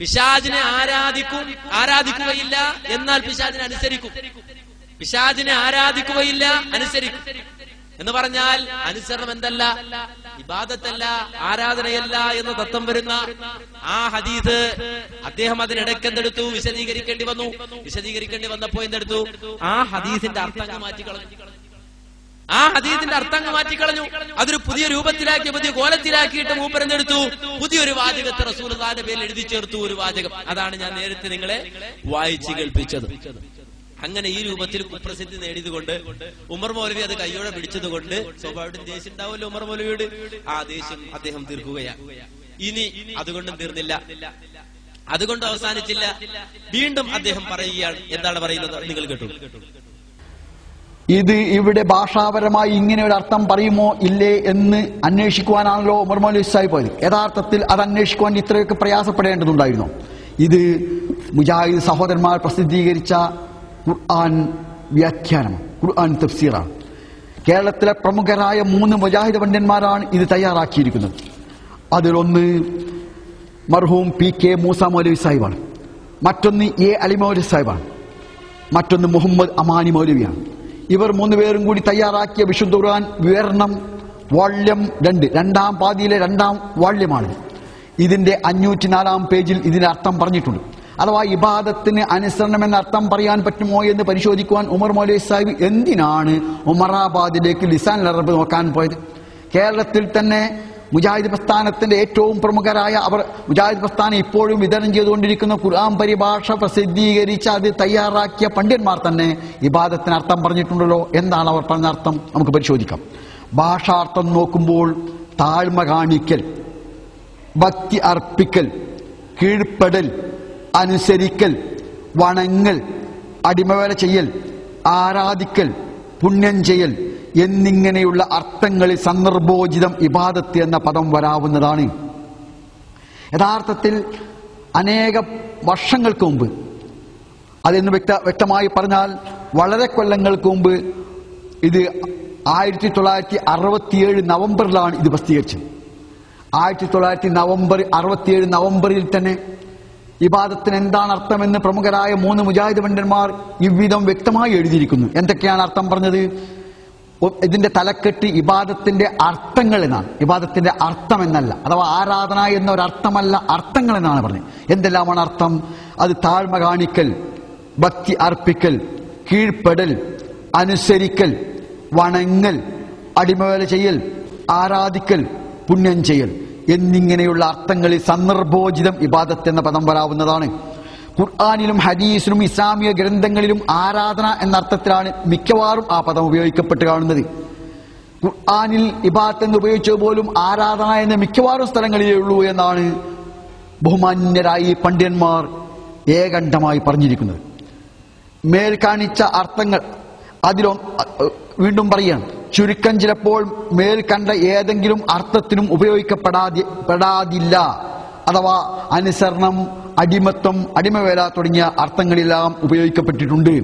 പിശാചിനെ ആരാധിക്കുകയില്ല, എന്നാൽ പിശാചിനെ അനുസരിക്കും. പിശാചിനെ ആരാധിക്കുകയില്ല, അനുസരിക്കും എന്ന് പറഞ്ഞാൽ അനുസരണം എന്തല്ല? ഇബാദത്തല്ല, ആരാധനയല്ല എന്ന തത്വം വരുന്ന ആ ഹദീസ് അദ്ദേഹം അതിനിടയ്ക്ക് എന്തെടുത്തു? വിശദീകരിക്കേണ്ടി വന്നപ്പോ എന്തെടുത്തു? ആ ഹദീസിന്റെ അർത്ഥങ്ങൾ മാറ്റിക്കളഞ്ഞു. അതൊരു പുതിയ രൂപത്തിലാക്കി, പുതിയ കോലത്തിലാക്കിയിട്ട് മൂപ്പരെന്തെടുത്തു? പുതിയൊരു വാചകത്തെ റസൂലുള്ളാഹിന്റെ പേരിൽ എഴുതി ചേർത്തു. ഒരു വാചകം, അതാണ് ഞാൻ നേരത്തെ നിങ്ങളെ വായിച്ചു കേൾപ്പിച്ചത്. അങ്ങനെ ഈ രൂപത്തിൽ കുപ്രസിദ്ധി നേടിയതുകൊണ്ട് ഉമർ മൗലവി അത് കൈയോടെ പിടിച്ചതുകൊണ്ട് സ്വാഭാവികമായിട്ടും ദേഷ്യം ഉണ്ടാവുമല്ലോ ഉമർ മൗലവിയോട്. ആ ദേഷ്യം അദ്ദേഹം തീർക്കുകയാണ്. ഇനി അതുകൊണ്ടും തീർന്നില്ല, അതുകൊണ്ട് അവസാനിച്ചില്ല. വീണ്ടും അദ്ദേഹം പറയുകയാണ്. എന്താണ് പറയുന്നത്? നിങ്ങൾ കേട്ടു. ഇത് ഇവിടെ ഭാഷാപരമായി ഇങ്ങനെ ഒരു അർത്ഥം പറയുമോ ഇല്ലേ എന്ന് അന്വേഷിക്കുവാനാണല്ലോ ഉമർ മൗലവി സാഹിബ് പോയത്. യഥാർത്ഥത്തിൽ അത് അന്വേഷിക്കുവാൻ ഇത്രയൊക്കെ പ്രയാസപ്പെടേണ്ടതുണ്ടായിരുന്നു. ഇത് മുജാഹിദ് സഹോദരന്മാർ പ്രസിദ്ധീകരിച്ച ഖുർആൻ വ്യാഖ്യാനം, ഖുർആൻ തഫ്സീറാണ്. കേരളത്തിലെ പ്രമുഖരായ 3 മുജാഹിദ് പണ്ഡിതന്മാരാണ് ഇത് തയ്യാറാക്കിയിരിക്കുന്നത്. അതിലൊന്ന് മർഹൂം PK മൂസ മൗലവി സാഹിബാണ്, മറ്റൊന്ന് A അലി മൗലവി സാഹിബാണ്, മറ്റൊന്ന് മുഹമ്മദ് അമാനി മൗലവിയാണ്. ഇവർ 3 പേരും കൂടി തയ്യാറാക്കിയ വിശുദ്ധ ഖുർആൻ വിവരണം വാള്യം 2, രണ്ടാം പാതിയിലെ 2ാം വാള്യമാണ്. ഇതിന്റെ 504-ാം പേജിൽ ഇതിന്റെ അർത്ഥം പറഞ്ഞിട്ടുണ്ട്. അഥവാ ഇബാദത്തിന് അനുസരണം എന്ന അർത്ഥം പറയാൻ പറ്റുമോ എന്ന് പരിശോധിക്കുവാൻ ഉമർ മൗലവി സാഹിബ് എന്തിനാണ് ഉമറാബാദിലേക്ക് ലിസാൻ അറബ് നോക്കാൻ പോയത്? കേരളത്തിൽ തന്നെ മുജാഹിദ് പ്രസ്ഥാനത്തിന്റെ ഏറ്റവും പ്രമുഖരായ അവർ, മുജാഹിദ് പ്രസ്ഥാനം ഇപ്പോഴും വിതരണം ചെയ്തുകൊണ്ടിരിക്കുന്ന ഖുർആൻ പരിഭാഷ പ്രസിദ്ധീകരിച്ച് അത് തയ്യാറാക്കിയ പണ്ഡിതന്മാർ തന്നെ ഇബാദത്തിന് അർത്ഥം പറഞ്ഞിട്ടുണ്ടല്ലോ. എന്താണ് അവർ പറഞ്ഞ അർത്ഥം? നമുക്ക് പരിശോധിക്കാം. ഭാഷാർത്ഥം നോക്കുമ്പോൾ താഴ്മ കാണിക്കൽ, ഭക്തി അർപ്പിക്കൽ, കീഴ്പ്പെടൽ, അനുസരിക്കൽ, വണങ്ങൽ, അടിമവേല ചെയ്യൽ, ആരാധിക്കൽ, പുണ്യം ചെയ്യൽ എന്നിങ്ങനെയുള്ള അർത്ഥങ്ങളിൽ സന്ദർഭോചിതം ഇബാദത്ത് എന്ന പദം വരാവുന്നതാണ്. യഥാർത്ഥത്തിൽ അനേക വർഷങ്ങൾക്ക് മുമ്പ്, അതെന്ന് വ്യക്തമായി പറഞ്ഞാൽ വളരെ കൊല്ലങ്ങൾക്ക് മുമ്പ്, ഇത് 1967 നവംബറിലാണ് ഇത് പ്രസിദ്ധീകരിച്ചത്. 1967 നവംബറിൽ തന്നെ ഇബാദത്തിന് എന്താണ് അർത്ഥമെന്ന് പ്രമുഖരായ 3 മുജാഹിദ് പണ്ഡിതന്മാർ ഇவ்விധം വ്യക്തമായി എഴുതിയിരിക്കുന്നു. എന്തൊക്കെയാണ് അർത്ഥം പറഞ്ഞത്? ഇതിന്റെ തലക്കെട്ട് ഇബാദത്തിന്റെ അർത്ഥങ്ങൾ എന്നാണ്. ഇബാദത്തിന്റെ അർത്ഥം എന്നല്ല, അഥവാ ആരാധന എന്നൊരർത്ഥമല്ല, അർത്ഥങ്ങൾ എന്നാണ് പറഞ്ഞത്. എന്തെല്ലാമാണ് അർത്ഥം? അത് താഴ്മ കാണിക്കൽ, ഭക്തി അർപ്പിക്കൽ, കീഴ്പ്പെടൽ, അനുസരിക്കൽ, വണങ്ങൽ, അടിമവേല ചെയ്യൽ, ആരാധിക്കൽ, പുണ്യം ചെയ്യൽ എന്നിങ്ങനെയുള്ള അർത്ഥങ്ങളിൽ സന്ദർഭോചിതം ഇബാദത്ത് എന്ന പദം വരാവുന്നതാണ്. ഖുർആനിലും ഹദീസിലും ഇസ്ലാമിക ഗ്രന്ഥങ്ങളിലും ആരാധന എന്ന അർത്ഥത്തിലാണ് മിക്കവാറും ആ പദം ഉപയോഗിക്കപ്പെട്ട് കാണുന്നത്. ഖുർആനിൽ ഇബാദത്ത് എന്ന് ഉപയോഗിച്ചത് പോലും ആരാധന എന്ന മിക്കവാറും സ്ഥലങ്ങളിലേ ഉള്ളൂ എന്നാണ് ബഹുമാന്യരായി പണ്ഡിതന്മാർ ഏകണ്ഠമായി പറഞ്ഞിരിക്കുന്നത്. മേൽ കാണിച്ച അർത്ഥങ്ങൾ വീണ്ടും പറയാണ്. ചുരുക്കം ചിലപ്പോൾ മേൽ കണ്ട ഏതെങ്കിലും അർത്ഥത്തിനും ഉപയോഗിക്കപ്പെടാതില്ല. അഥവാ അനുസരണം, അടിമത്വം, അടിമവേല തുടങ്ങിയ അർത്ഥങ്ങളെല്ലാം ഉപയോഗിക്കപ്പെട്ടിട്ടുണ്ട്.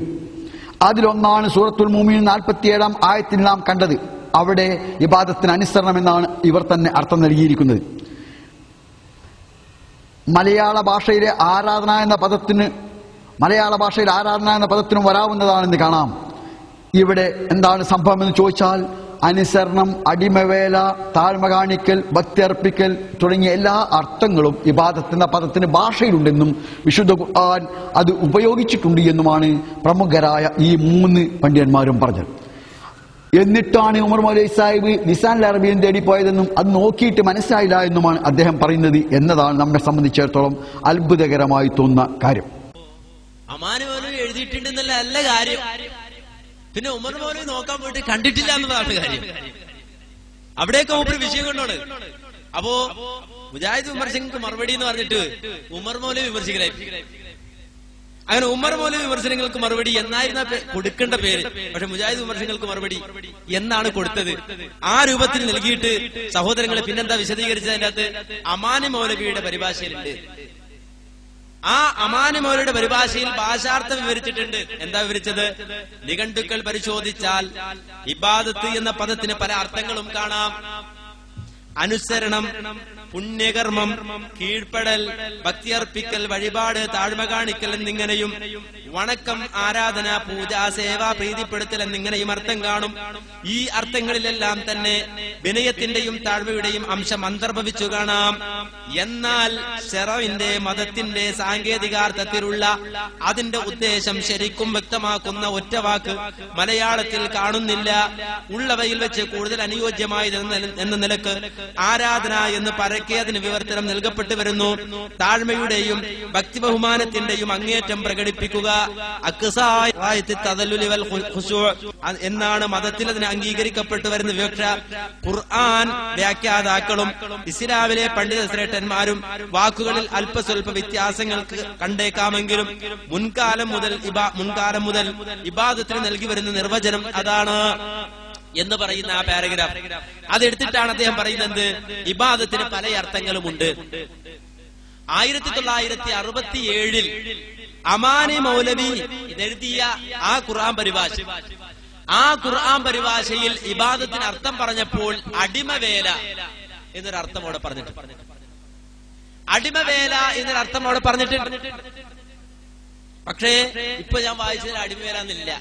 അതിലൊന്നാണ് സൂറത്തുൽ മുഅ്മിനൂൻ 47-ാം ആയത്തിൽ നാം കണ്ടത്. അവിടെ ഇബാദത്തിന് അനുസരണം എന്നാണ് ഇവർ തന്നെ അർത്ഥം നൽകിയിരിക്കുന്നത്. മലയാള ഭാഷയിലെ ആരാധന എന്ന പദത്തിനും വരാവുന്നതാണെന്ന് കാണാം. ഇവിടെ എന്താണ് സംഭവം എന്ന് ചോദിച്ചാൽ, അനുസരണം, അടിമവേല, താഴ്മ കാണിക്കൽ, ഭക്തി അർപ്പിക്കൽ തുടങ്ങിയ എല്ലാ അർത്ഥങ്ങളും ഇബാദത്ത് എന്ന പദത്തിന് ഭാഷയിലുണ്ടെന്നും വിശുദ്ധ ഖുർആൻ അത് ഉപയോഗിച്ചിട്ടുണ്ട് എന്നുമാണ് പ്രമുഖരായ ഈ 3 പണ്ഡിതന്മാരും പറഞ്ഞത്. എന്നിട്ടാണ് ഉമർ മൗലവി സാഹിബ് ലിസാൻ അറബിയും തേടിപ്പോയതെന്നും അത് നോക്കിയിട്ട് മനസ്സിലായില്ല എന്നുമാണ് അദ്ദേഹം പറയുന്നത് എന്നതാണ് നമ്മെ സംബന്ധിച്ചിടത്തോളം അത്ഭുതകരമായി തോന്നുന്ന കാര്യം. അമാനി മൗലവി എഴുതിയിട്ടുണ്ടെന്നല്ല നല്ല കാര്യം. പിന്നെ ഉമർ മൗലവി നോക്കാൻ പോയിട്ട് കണ്ടിട്ടില്ല എന്നതാണ് കാര്യം. അവിടെയൊക്കെ ഒരു വിഷയം കൊണ്ടാണ്. അപ്പോ മുജാഹിദ് വിമർശനങ്ങൾക്ക് മറുപടി എന്ന് പറഞ്ഞിട്ട് ഉമർ മൗലവി വിമർശിക്കലായി. അങ്ങനെ ഉമർ മൗലവി വിമർശനങ്ങൾക്ക് മറുപടി എന്നായിരുന്നു കൊടുക്കേണ്ട പേര്. പക്ഷെ മുജാഹിദ് വിമർശനങ്ങൾക്ക് മറുപടി എന്നാണ് കൊടുത്തത്. ആ രൂപത്തിൽ നൽകിയിട്ട് സഹോദരങ്ങളെ പിന്നെന്താ വിശദീകരിച്ചത്? അതിന്റെ അകത്ത് അമാനി മൗലവിയുടെ പരിഭാഷയിലുണ്ട്. ആ അമാനി മൗലവിയുടെ പരിഭാഷയിൽ ഭാഷാർത്ഥം വിവരിച്ചിട്ടുണ്ട്. എന്താ വിവരിച്ചത്? നിഘണ്ടുക്കൾ പരിശോധിച്ചാൽ ഇബാദത്ത് എന്ന പദത്തിന് പല അർത്ഥങ്ങളും കാണാം. അനുസരണം, പുണ്യകർമ്മം, കീഴ്പ്പെടൽ, ഭക്തിയർപ്പിക്കൽ, വഴിപാട്, താഴ്മ കാണിക്കൽ എന്നിങ്ങനെയും വണക്കം, ആരാധന, പൂജ, സേവ, പ്രീതിപ്പെടുത്തൽ എന്നിങ്ങനെയും അർത്ഥം കാണും. ഈ അർത്ഥങ്ങളിലെല്ലാം തന്നെ വിനയത്തിന്റെയും താഴ്മയുടെയും അംശം അന്തർഭവിച്ചു കാണാം. എന്നാൽ ശറഇന്റെ, മതത്തിന്റെ സാങ്കേതികാർത്ഥത്തിലുള്ള അതിന്റെ ഉദ്ദേശം ശരിക്കും വ്യക്തമാക്കുന്ന ഒറ്റ വാക്ക് മലയാളത്തിൽ കാണുന്നില്ല. ഉള്ളവയിൽ വെച്ച് കൂടുതൽ അനുയോജ്യമായത് എന്ന നിലക്ക് ആരാധന എന്ന് പരക്കെ അതിന് വിവർത്തനം നൽകപ്പെട്ടു വരുന്നു. താഴ്മയുടെയും ഭക്തി ബഹുമാനത്തിന്റെയും അങ്ങേറ്റം പ്രകടിപ്പിക്കുക എന്നാണ് മതത്തിൽ അതിന് അംഗീകരിക്കപ്പെട്ടു വരുന്ന വിവക്ഷ. ഖുർആൻ വ്യാഖ്യാതാക്കളും ഇസ്ലാമിലെ പണ്ഡിത ശ്രേഷ്ഠന്മാരും വാക്കുകളിൽ അല്പസ്വല്പ വ്യത്യാസങ്ങൾക്ക് കണ്ടേക്കാമെങ്കിലും മുൻകാലം മുതൽ ഇബാദത്തിന് നൽകി വരുന്ന നിർവചനം അതാണ് എന്ന് പറയുന്ന ആ പാരഗ്രാഫ് അതെടുത്തിട്ടാണ് അദ്ദേഹം പറയുന്നത്. ഇബാദത്തിന് പല അർത്ഥങ്ങളുമുണ്ട്. 1967 അമാനി മൗലവി എഴുതിയ ആ ഖുർആൻ പരിഭാഷയിൽ ഇബാദത്തിന് അർത്ഥം പറഞ്ഞപ്പോൾ അടിമവേല എന്നൊരർത്ഥം അവിടെ പറഞ്ഞിട്ടുണ്ട്. അടിമവേല എന്നൊരർത്ഥം അവിടെ പറഞ്ഞിട്ടുണ്ട്. പക്ഷേ ഇപ്പൊ ഞാൻ വായിച്ചതിൽ അടിമവേല എന്നില്ല.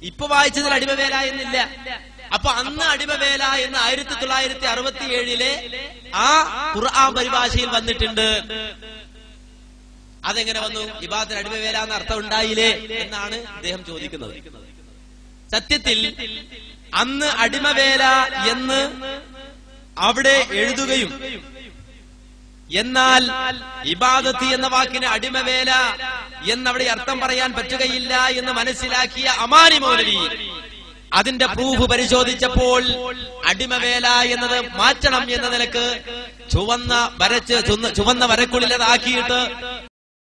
ഇപ്പൊ വായിച്ചതിൽ അടിമവേല എന്നില്ല. അപ്പൊ അന്ന് അടിമവേല എന്ന് 1967 ആ ഖുർആൻ പരിഭാഷയിൽ വന്നിട്ടുണ്ട്. അതെങ്ങനെ വന്നു? ഇബാദത്തിന് അടിമവേല എന്ന അർത്ഥം ഉണ്ടായില്ലേ എന്നാണ് അദ്ദേഹം ചോദിക്കുന്നത്. സത്യത്തിൽ അന്ന് അടിമവേല എന്ന് അവിടെ എഴുതുകയും എന്നാൽ ഇബാദത്ത് എന്ന വാക്കിന് അടിമവേല എന്നവിടെ അർത്ഥം പറയാൻ പറ്റുകയില്ല എന്ന് മനസ്സിലാക്കിയ അമാനി മൗലവി അതിന്റെ പ്രൂഫ് പരിശോധിച്ചപ്പോൾ അടിമവേല എന്നത് മാറ്റണം എന്ന നിലക്ക് ചുവന്ന വരക്കുള്ളിലതാക്കിയിട്ട്